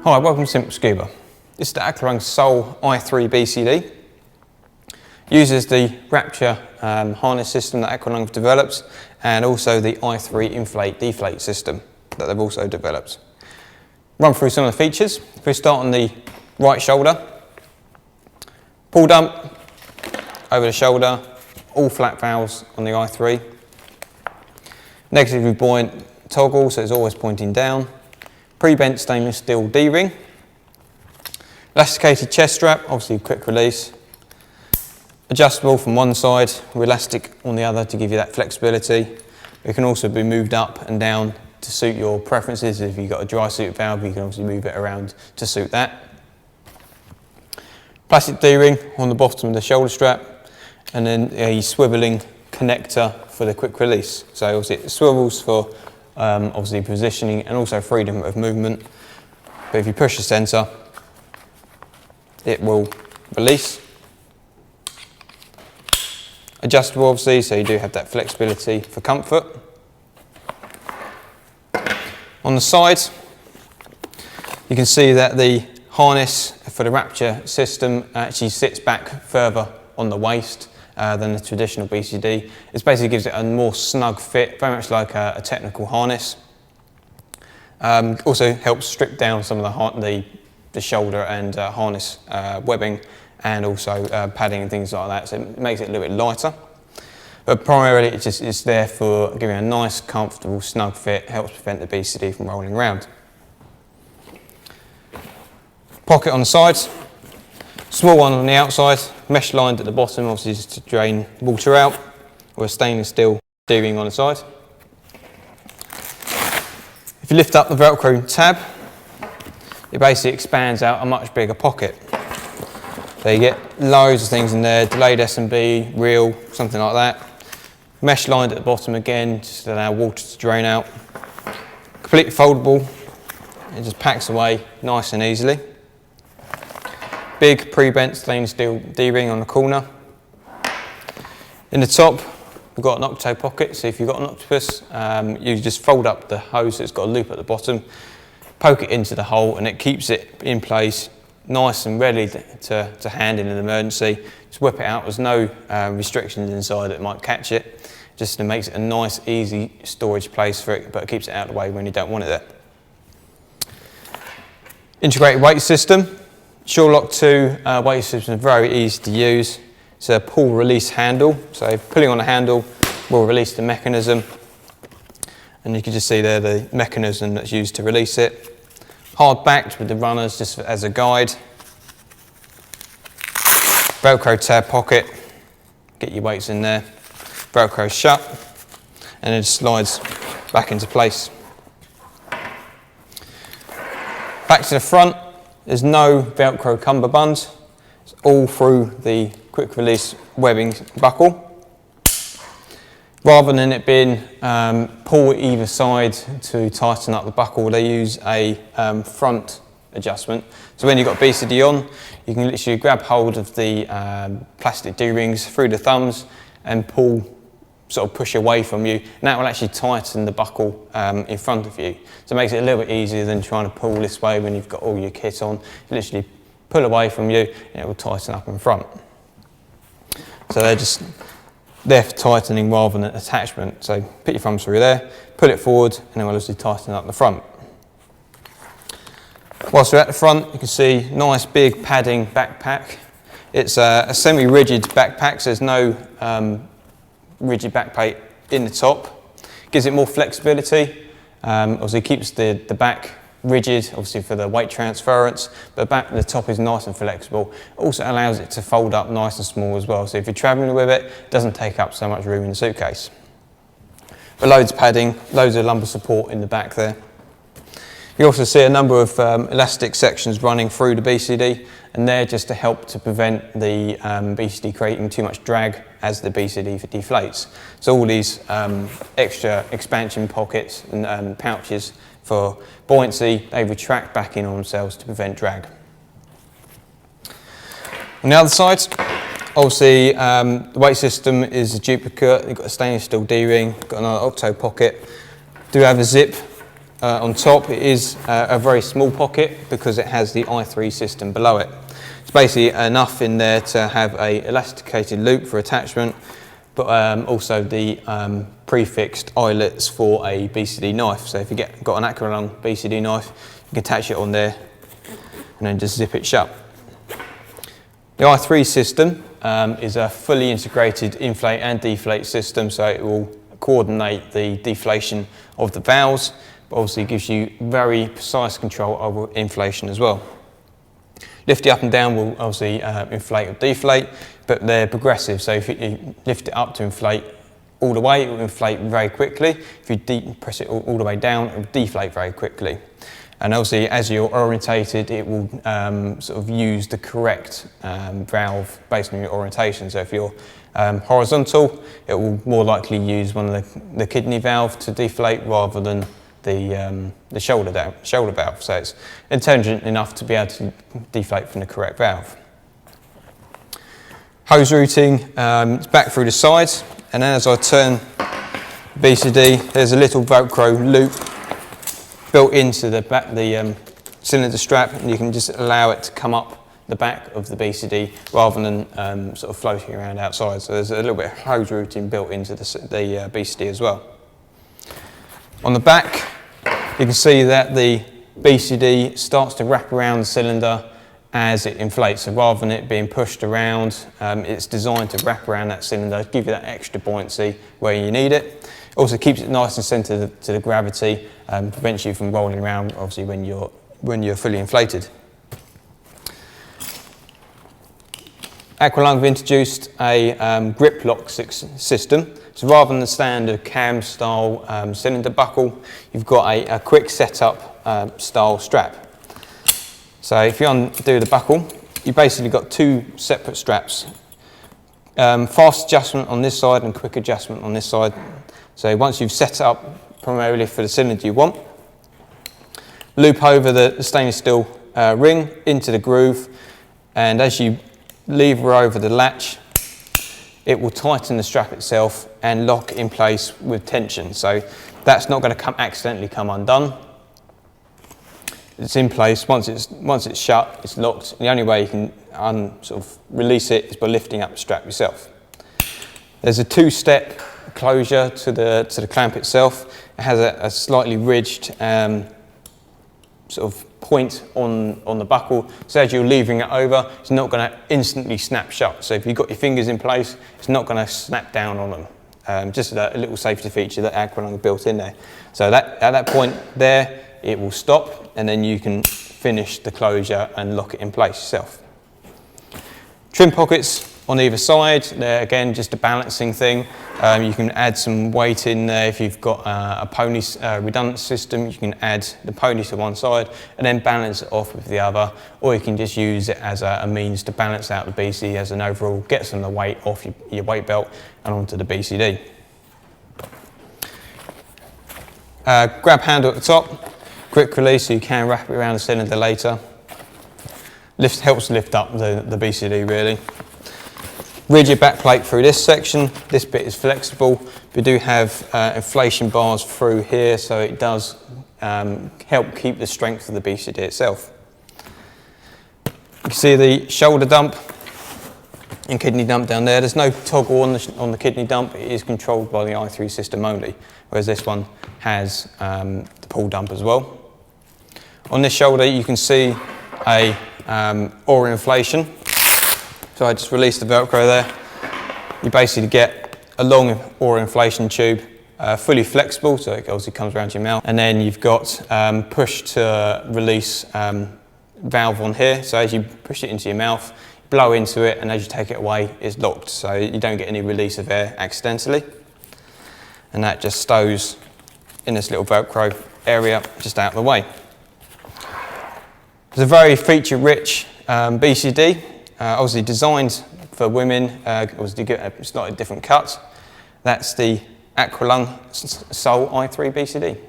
Hi, welcome to Scuba. This is the Aqua Lung Soul i3 BCD. Uses the Wrapture Harness system that Aqua Lung have developed, and also the i3 inflate deflate system that they've also developed. Run through some of the features. If we start on the right shoulder, pull dump over the shoulder, all flat valves on the i3. Negatively buoyant toggle, so it's always pointing down. Pre-bent stainless steel D-ring. Elasticated chest strap, obviously quick release. Adjustable from one side, with elastic on the other to give you that flexibility. It can also be moved up and down to suit your preferences. If you've got a drysuit valve, you can obviously move it around to suit that. Plastic D-ring on the bottom of the shoulder strap, and then a swiveling connector for the quick release. So obviously it swivels for obviously positioning and also freedom of movement. But if you push the sensor, it will release. Adjustable obviously, so you do have that flexibility for comfort. On the side, you can see that the harness for the Wrapture system actually sits back further on the waist than the traditional BCD. It basically gives it a more snug fit, very much like a technical harness. Also helps strip down some of the shoulder and harness webbing, and also padding and things like that, so it makes it a little bit lighter. But primarily it's there for giving a nice, comfortable, snug fit, helps prevent the BCD from rolling around. Pocket on the sides, small one on the outside, mesh lined at the bottom, obviously just to drain water out, with a stainless steel D-ring on the side. If you lift up the Velcro tab, it basically expands out a much bigger pocket. So you get loads of things in there, delayed S&B, reel, something like that. Mesh lined at the bottom again, just to allow water to drain out. Completely foldable, it just packs away nice and easily. Big pre-bent stainless steel D-ring on the corner. In the top, we've got an octo pocket, so if you've got an octopus, you just fold up the hose, so it's got a loop at the bottom, poke it into the hole, and it keeps it in place, nice and ready to hand in an emergency. Just whip it out, there's no restrictions inside that might catch it, just to makes it a nice, easy storage place for it, but it keeps it out of the way when you don't want it there. Integrated weight system. Surelock 2 weight system is very easy to use. It's a pull release handle, so pulling on the handle will release the mechanism, and you can just see there the mechanism that's used to release it. Hard backed with the runners just as a guide. Velcro tab pocket, get your weights in there. Velcro shut, and it slides back into place. Back to the front. There's no Velcro cummerbund. It's all through the quick release webbing buckle. Rather than it being pull either side to tighten up the buckle, they use a front adjustment. So when you've got BCD on, you can literally grab hold of the plastic D-rings through the thumbs and pull, sort of push away from you, and that will actually tighten the buckle in front of you. So it makes it a little bit easier than trying to pull this way when you've got all your kit on. You literally pull away from you and it will tighten up in front. So they're just there for tightening rather than attachment. So put your thumbs through there, pull it forward, and it will obviously tighten up the front. Whilst we're at the front, you can see nice big padding backpack. It's a semi-rigid backpack, so there's no rigid backplate in the top. Gives it more flexibility, obviously keeps the back rigid, obviously for the weight transference, but the top is nice and flexible. Also allows it to fold up nice and small as well, so if you're travelling with it, it doesn't take up so much room in the suitcase. But loads of padding, loads of lumbar support in the back there. You also see a number of elastic sections running through the BCD, and they're just to help to prevent the BCD creating too much drag as the BCD deflates. So all these extra expansion pockets and pouches for buoyancy, they retract back in on themselves to prevent drag. On the other side, obviously the weight system is a duplicate. You've got a stainless steel D-ring, got another octo pocket. Do have a zip on top, it is a very small pocket because it has the i3 system below it. It's basically enough in there to have a elasticated loop for attachment, but also the prefixed eyelets for a BCD knife. So if you got an Aqua Lung BCD knife, you can attach it on there and then just zip it shut. The i3 system is a fully integrated inflate and deflate system, so it will coordinate the deflation of the valves, but obviously gives you very precise control over inflation as well. Lift it up and down will obviously inflate or deflate, but they're progressive, so if you lift it up to inflate all the way, it will inflate very quickly. If you press it all the way down, it will deflate very quickly. And obviously, as you're orientated, it will sort of use the correct valve based on your orientation. So if you're horizontal, it will more likely use one of the kidney valve to deflate rather than the shoulder valve. So it's intelligent enough to be able to deflate from the correct valve. Hose routing, it's back through the sides, and then as I turn BCD, there's a little Velcro loop built into the cylinder strap, and you can just allow it to come up the back of the BCD rather than sort of floating around outside. So there's a little bit of hose routing built into the BCD as well. On the back, you can see that the BCD starts to wrap around the cylinder as it inflates. So rather than it being pushed around, it's designed to wrap around that cylinder, give you that extra buoyancy where you need it. Also keeps it nice and centered to the gravity, prevents you from rolling around, obviously, when you're fully inflated. Aqua Lung have introduced a grip lock system. So rather than the standard cam style cylinder buckle, you've got a quick setup style strap. So if you undo the buckle, you've basically got two separate straps. Fast adjustment on this side and quick adjustment on this side. So once you've set it up primarily for the cylinder you want, loop over the stainless steel ring into the groove, and as you lever over the latch, it will tighten the strap itself and lock in place with tension. So that's not going to accidentally come undone. It's in place. Once it's shut, it's locked. The only way you can sort of release it is by lifting up the strap yourself. There's a two-step closure to the clamp itself. It has a slightly ridged sort of point on the buckle, so as you're levering it over, it's not going to instantly snap shut. So if you've got your fingers in place, it's not going to snap down on them. Just a little safety feature that Aqua Lung built in there. So at that point there, it will stop, and then you can finish the closure and lock it in place yourself. Trim pockets on either side, they're again just a balancing thing. You can add some weight in there. If you've got a pony redundant system, you can add the pony to one side and then balance it off with the other, or you can just use it as a means to balance out the BCD as an overall, get some of the weight off your weight belt and onto the BCD. Grab handle at the top, quick release so you can wrap it around the cylinder later. Helps lift up the BCD really. Rigid back plate through this section. This bit is flexible. We do have inflation bars through here, so it does help keep the strength of the BCD itself. You can see the shoulder dump and kidney dump down there. There's no toggle on the kidney dump. It is controlled by the i3 system only, whereas this one has the pull dump as well. On this shoulder, you can see a aura inflation. So I just released the Velcro there. You basically get a long aura inflation tube, fully flexible, so it obviously comes around your mouth. And then you've got push to release valve on here. So as you push it into your mouth, blow into it, and as you take it away, it's locked. So you don't get any release of air accidentally. And that just stows in this little Velcro area just out of the way. It's a very feature-rich BCD. Obviously designed for women, obviously get a slightly different cut. That's the Aqua Lung Soul i3 BCD.